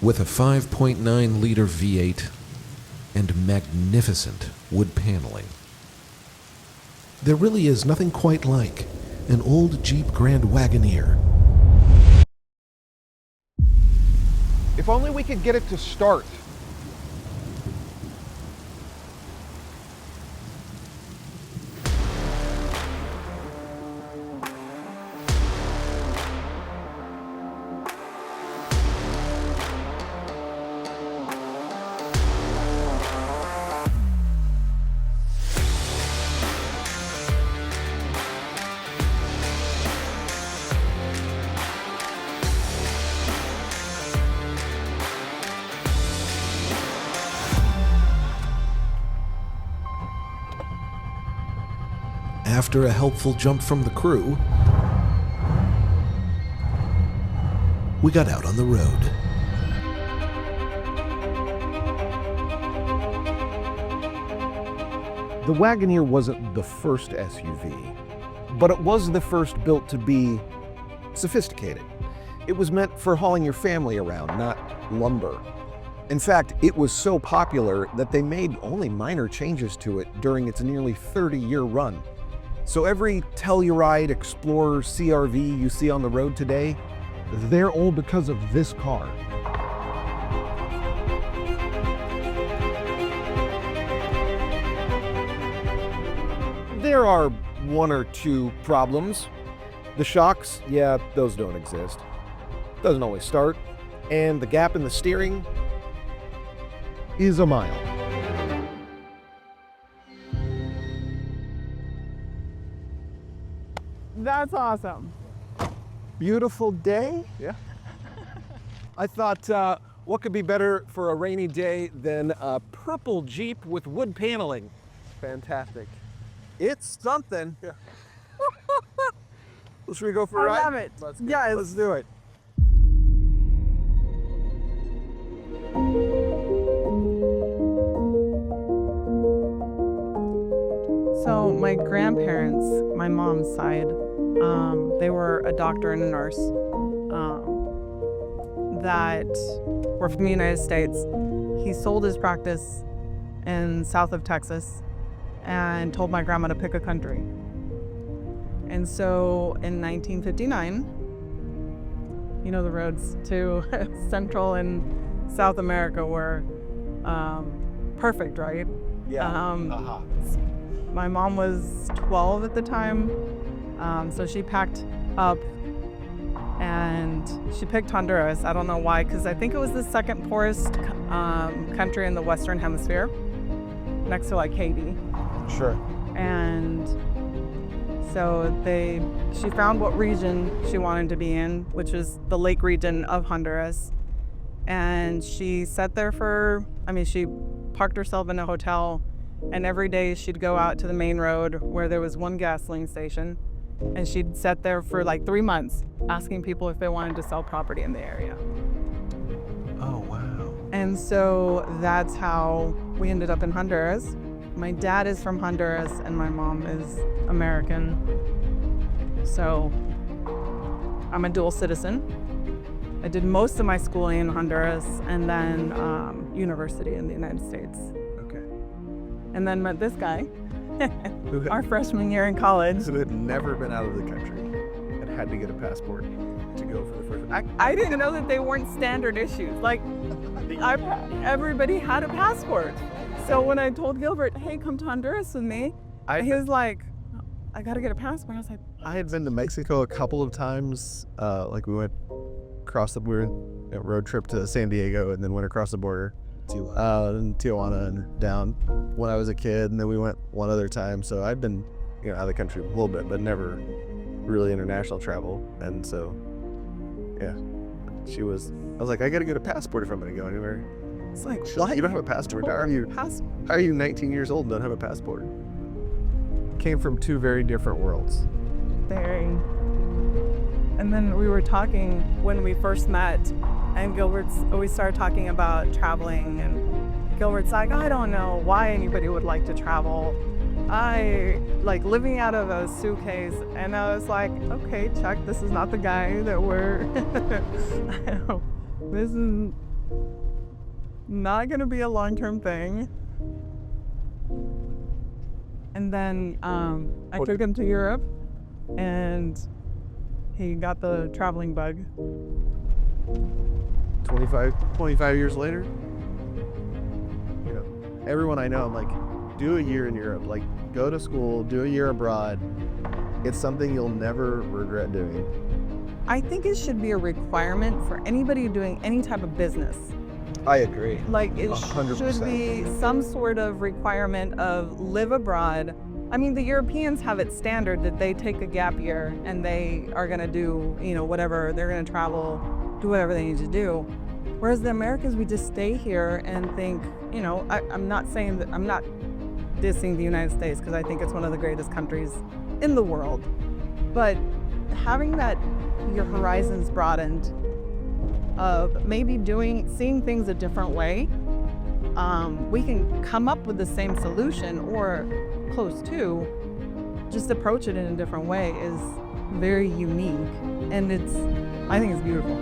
with a 5.9-liter V8 and magnificent wood paneling. There really is nothing quite like an old Jeep Grand Wagoneer. If only we could get it to start. After a helpful jump from the crew, we got out on the road. The Wagoneer wasn't the first SUV, but it was the first built to be sophisticated. It was meant for hauling your family around, not lumber. In fact, it was so popular that they made only minor changes to it during its nearly 30-year run. So every Telluride, Explorer, CRV you see on the road today, they're old because of this car. There are one or two problems. The shocks, yeah, those don't exist. Doesn't always start. And the gap in the steering is a mile. That's awesome. Beautiful day. Yeah. I thought, what could be better for a rainy day than a purple Jeep with wood paneling? Fantastic. It's something. Yeah. Well, should we go for a ride? I love it. Yes. Let's do it. So my grandparents, my mom's side, they were a doctor and a nurse that were from the United States. He sold his practice in south of Texas and told my grandma to pick a country. And so in 1959, you know, the roads to Central and South America were perfect, right? Yeah. My mom was 12 at the time, so she packed up and she picked Honduras. I don't know why, because I think it was the second poorest country in the Western Hemisphere, next to like Haiti. Sure. And so she found what region she wanted to be in, which was the lake region of Honduras. And she sat there she parked herself in a hotel, and every day she'd go out to the main road where there was one gasoline station, and she'd sit there for like 3 months asking people if they wanted to sell property in the area. Oh, wow. And so that's how we ended up in Honduras. My dad is from Honduras and my mom is American. So I'm a dual citizen. I did most of my schooling in Honduras and then university in the United States. Okay. And then met this guy our freshman year in college. So had never been out of the country and had to get a passport to go for the first. I didn't know that they weren't standard issues. Like, everybody had a passport. So when I told Gilbert, hey, come to Honduras with me, he was like, I gotta get a passport. I was like, I had been to Mexico a couple of times. Like we went across we were on a road trip to San Diego and then went across the border to Tijuana and down when I was a kid, and then we went one other time. So I'd been, out of the country a little bit, but never really international travel. And so, yeah, I was like, I gotta get a passport if I'm gonna go anywhere. It's like, what? You don't have a passport? How are you 19 years old and don't have a passport? Came from two very different worlds. Very. And then we were talking when we first met, and we started talking about traveling, and Gilbert's like, I don't know why anybody would like to travel. I like living out of a suitcase. And I was like, okay, Chuck, this is not the guy that we're, not going to be a long-term thing. And then I took him to Europe, and he got the traveling bug. 25 years later, you know, everyone I know, I'm like, do a year in Europe. Like, go to school, do a year abroad. It's something you'll never regret doing. I think it should be a requirement for anybody doing any type of business. I agree. Like, it 100%. should be some sort of requirement of live abroad. I mean, the Europeans have it standard that they take a gap year and they are going to do, whatever. They're going to travel, do whatever they need to do. Whereas the Americans, we just stay here and think, I'm not saying that, I'm not dissing the United States, because I think it's one of the greatest countries in the world. But having that, your horizons broadened, of maybe seeing things a different way, we can come up with the same solution or close to, just approach it in a different way is very unique, and I think it's beautiful.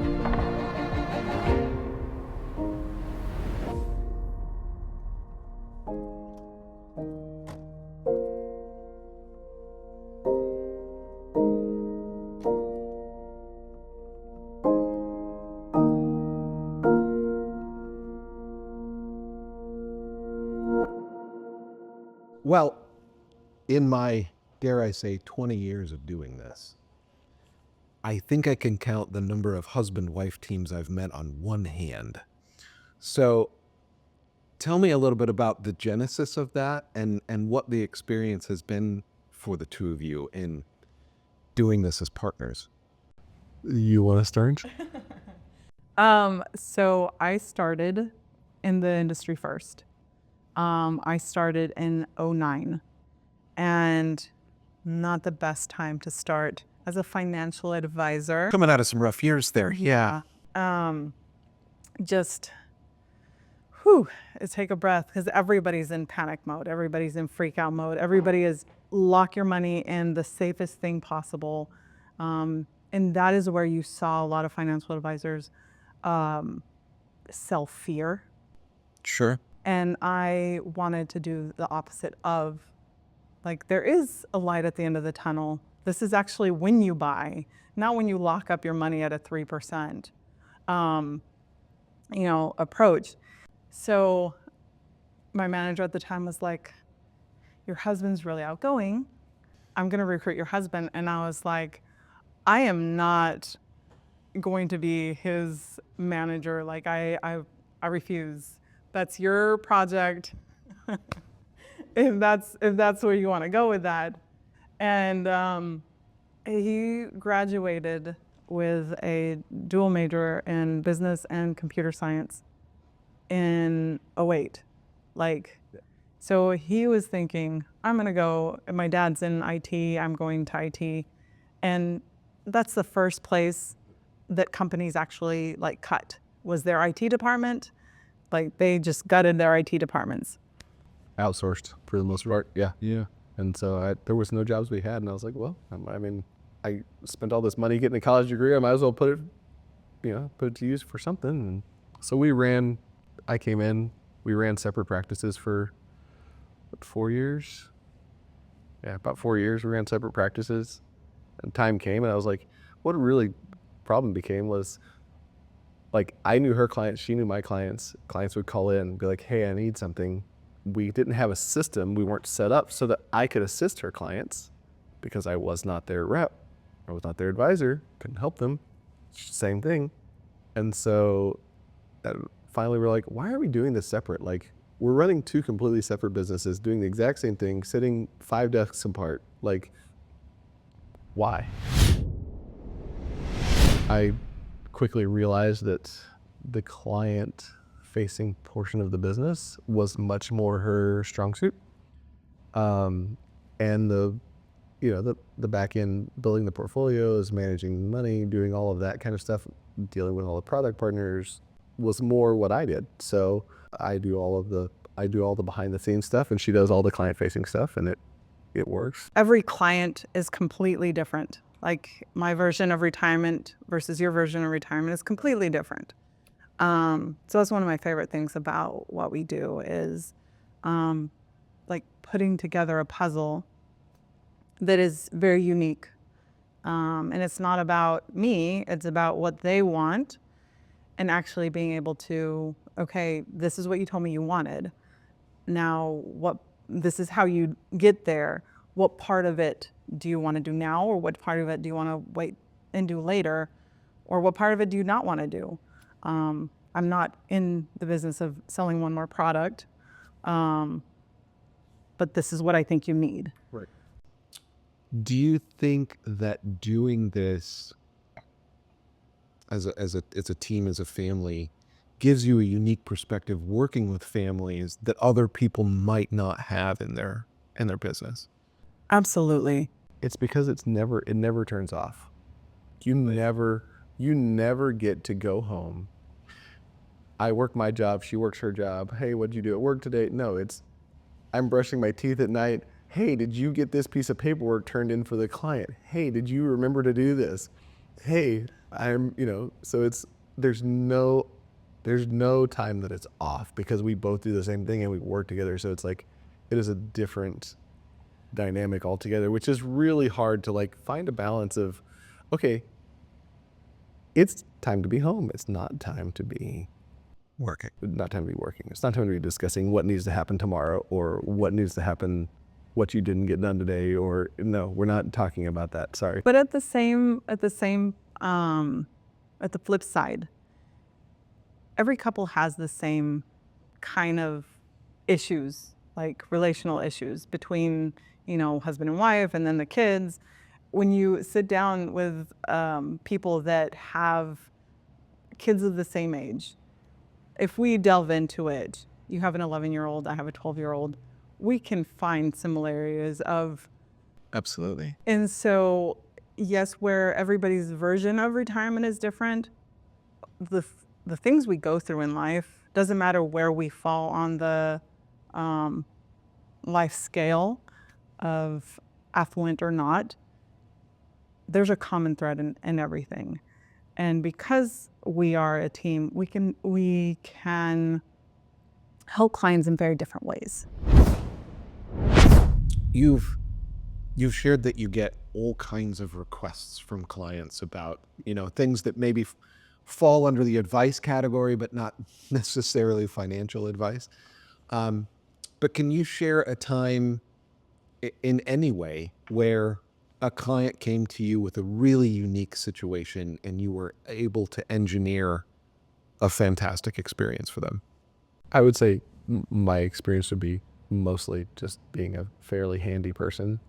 Well, in my, dare I say, 20 years of doing this, I think I can count the number of husband-wife teams I've met on one hand. So tell me a little bit about the genesis of that and what the experience has been for the two of you in doing this as partners. You want to start? So I started in the industry first. I started in 2009, and not the best time to start as a financial advisor. Coming out of some rough years there, yeah. Take a breath, because everybody's in panic mode. Everybody's in freak out mode. Everybody is lock your money in the safest thing possible. And that is where you saw a lot of financial advisors sell fear. Sure. And I wanted to do the opposite of, like, there is a light at the end of the tunnel. This is actually when you buy, not when you lock up your money at a 3%, approach. So my manager at the time was like, your husband's really outgoing. I'm going to recruit your husband. And I was like, I am not going to be his manager. Like, I refuse. That's your project. if that's where you want to go with that. And he graduated with a dual major in business and computer science in 2008. So he was thinking, I'm going to go, my dad's in IT, I'm going to IT. And that's the first place that companies actually cut, was their IT department. They just gutted their IT departments. Outsourced for the most part. Yeah. And so there was no jobs we had, and I was like, well, I spent all this money getting a college degree. I might as well put it to use for something. And so I came in, we ran separate practices for 4 years. Yeah, about 4 years we ran separate practices, and time came, and I was like, what a really problem became was, I knew her clients, she knew my clients. Clients would call in and be like, hey, I need something. We didn't have a system. We weren't set up so that I could assist her clients, because I was not their rep. I was not their advisor. Couldn't help them. Same thing. And so finally we're like, why are we doing this separate? We're running two completely separate businesses, doing the exact same thing, sitting 5 desks apart. Why? I quickly realized that the client-facing portion of the business was much more her strong suit, and the back end, building the portfolios, managing money, doing all of that kind of stuff, dealing with all the product partners, was more what I did. So I do all the behind-the-scenes stuff, and she does all the client-facing stuff, and it works. Every client is completely different. My version of retirement versus your version of retirement is completely different. So that's one of my favorite things about what we do is like putting together a puzzle that is very unique. And it's not about me, it's about what they want, and actually being able to, okay, this is what you told me you wanted. Now, this is how you get there. What part of it do you want to do now, or what part of it do you want to wait and do later, or what part of it do you not want to do? I'm not in the business of selling one more product, but this is what I think you need. Right. Do you think that doing this as a team, as a family, gives you a unique perspective working with families that other people might not have in their business? Absolutely. It's because it never turns off. You never get to go home. I work my job, she works her job. Hey, what'd you do at work today? No, it's I'm brushing my teeth at night. Hey, did you get this piece of paperwork turned in for the client? Hey, did you remember to do this? Hey, so there's no time that it's off because we both do the same thing and we work together. So it's like, it is a different dynamic altogether, which is really hard to like find a balance of, okay, it's time to be home. It's not time to be Working. not time to be working. It's not time to be discussing what needs to happen tomorrow or what needs to happen, what you didn't get done today, or no, we're not talking about that. Sorry. But at the flip side, every couple has the same kind of issues, like relational issues between, husband and wife, and then the kids. When you sit down with people that have kids of the same age, if we delve into it, you have an 11-year-old, I have a 12-year-old, we can find similarities of. Absolutely. And so, yes, where everybody's version of retirement is different, the things we go through in life, doesn't matter where we fall on the life scale of affluent or not, there's a common thread in everything. And because we are a team, we can help clients in very different ways. You've shared that you get all kinds of requests from clients about, things that maybe fall under the advice category, but not necessarily financial advice. But can you share a time in any way where a client came to you with a really unique situation and you were able to engineer a fantastic experience for them? I would say my experience would be mostly just being a fairly handy person.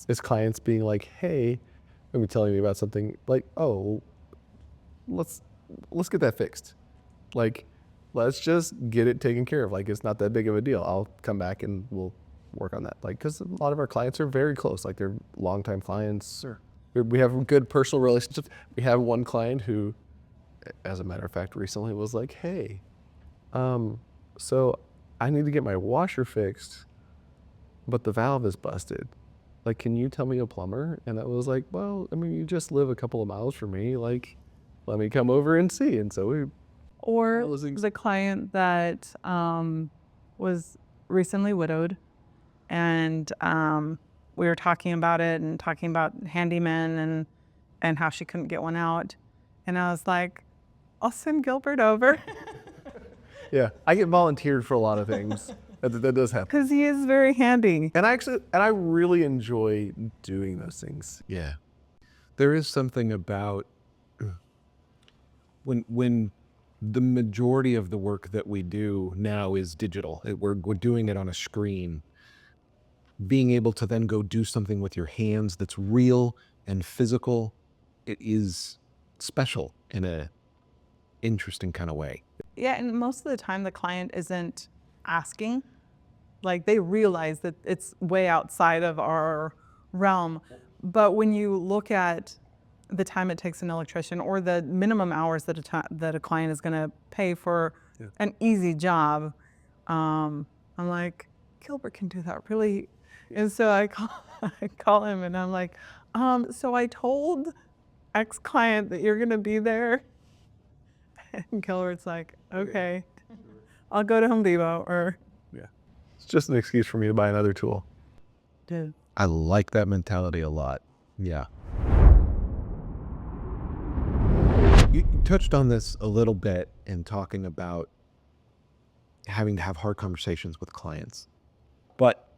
It's clients being like, hey, maybe telling me about something like, oh, let's get that fixed. Like, let's just get it taken care of. Like, it's not that big of a deal. I'll come back and we'll work on that. Like, because a lot of our clients are very close. Like, they're longtime clients. Sure. We have good personal relationships. We have one client who, as a matter of fact, recently was like, hey, so I need to get my washer fixed, but the valve is busted. Like, can you tell me a plumber? And I was like, well, I mean, you just live a couple of miles from me. Like, let me come over and see. And so Or the client that was recently widowed, and we were talking about it and talking about handymen and how she couldn't get one out. And I was like, I'll send Gilbert over. yeah, I get volunteered for a lot of things. That does happen. Because he is very handy. And I really enjoy doing those things. Yeah. There is something about when the majority of the work that we do now is digital. We're doing it on a screen. Being able to then go do something with your hands that's real and physical, it is special in a interesting kind of way. Yeah, and most of the time the client isn't asking. Like, they realize that it's way outside of our realm. But when you look at the time it takes an electrician or the minimum hours that a client is going to pay for an easy job, I'm like, Gilbert can do that really. And so I call him and I'm like, so I told X client that you're going to be there. And Gilbert's like, okay, I'll go to Home Depot or It's just an excuse for me to buy another tool. to. I like that mentality a lot. Yeah. You touched on this a little bit in talking about having to have hard conversations with clients. But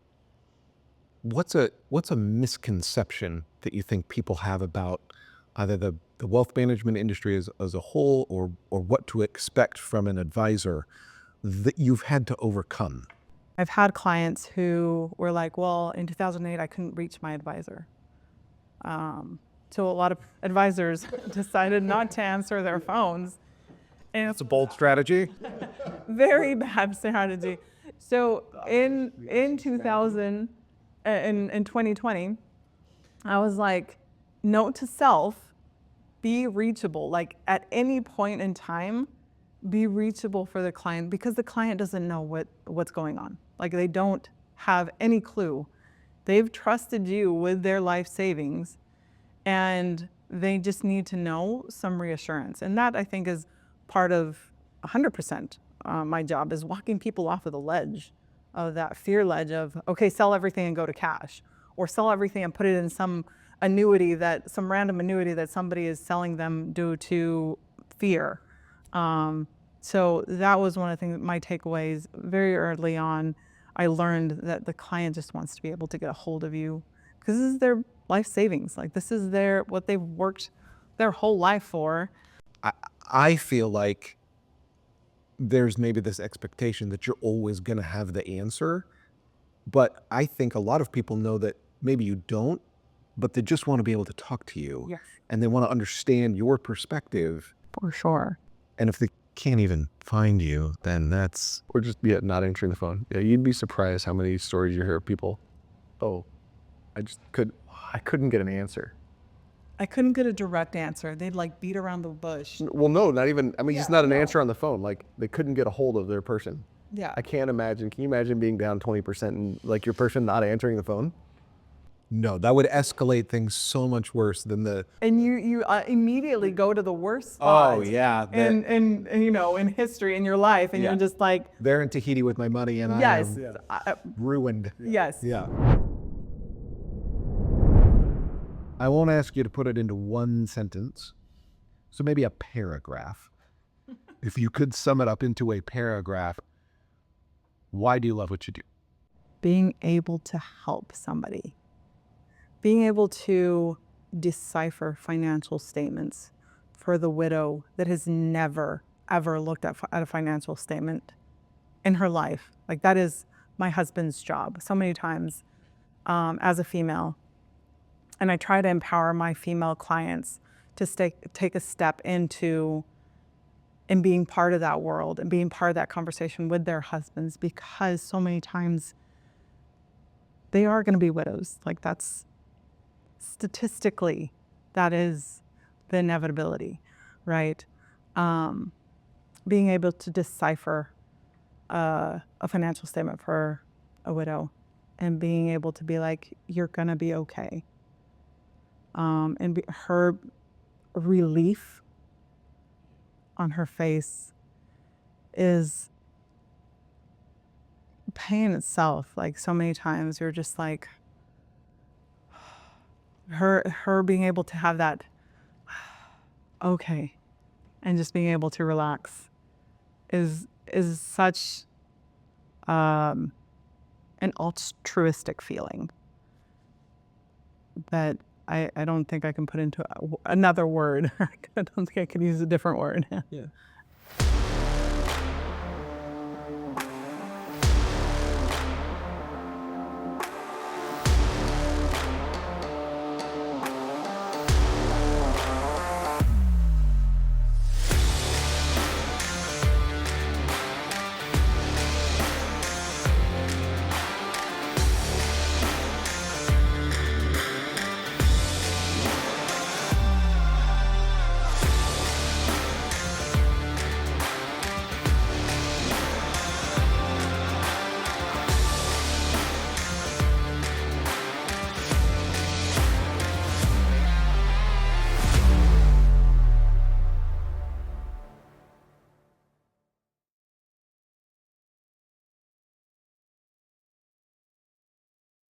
what's a misconception that you think people have about either the wealth management industry as a whole or what to expect from an advisor that you've had to overcome? I've had clients who were like, well, in 2008, I couldn't reach my advisor. So a lot of advisors decided not to answer their phones. And It's a bold strategy. very bad strategy. So in 2000, in 2020, I was like, note to self, be reachable. Like at any point in time, be reachable for the client because the client doesn't know what's going on. Like they don't have any clue. They've trusted you with their life savings and they just need to know some reassurance. And that I think is part of 100% my job is walking people off of the ledge of that fear ledge of, okay, sell everything and go to cash or sell everything and put it in some random annuity that somebody is selling them due to fear. So that was one of the things, my takeaways very early on. I learned that the client just wants to be able to get a hold of you because this is their life savings. Like this is what they've worked their whole life for. I feel like there's maybe this expectation that you're always going to have the answer. But I think a lot of people know that maybe you don't, but they just want to be able to talk to you. Yes. And they want to understand your perspective. For sure. And if they can't even find you, then that's... Or just not answering the phone. Yeah, you'd be surprised how many stories you hear of people. Oh, I couldn't get an answer. I couldn't get a direct answer. They'd like beat around the bush. Well, no, not even. I mean, just Yeah, not an no. answer on the phone. Like they couldn't get a hold of their person. Yeah. I can't imagine. Can you imagine being down 20% and like your person not answering the phone? No, that would escalate things so much worse than the... And you immediately go to the worst spot. Oh, yeah. In history in your life, and Yeah. you're just like, They're in Tahiti with my money and yes, I am ruined. yes. Yeah. I won't ask you to put it into one sentence, so maybe a paragraph. If you could sum it up into a paragraph, why do you love what you do? Being able to help somebody, being able to decipher financial statements for the widow that has never, ever looked at a financial statement in her life. Like that is my husband's job so many times as a female. And I try to empower my female clients to take a step into and being part of that world and being part of that conversation with their husbands because so many times they are going to be widows. Like that's statistically, that is the inevitability, right? Being able to decipher a financial statement for a widow and being able to be like, you're going to be okay. Her relief on her face is pain itself. Like so many times you're just like, her being able to have that, okay, and just being able to relax is such an altruistic feeling that I don't think I can put into another word. I don't think I could use a different word. Yeah.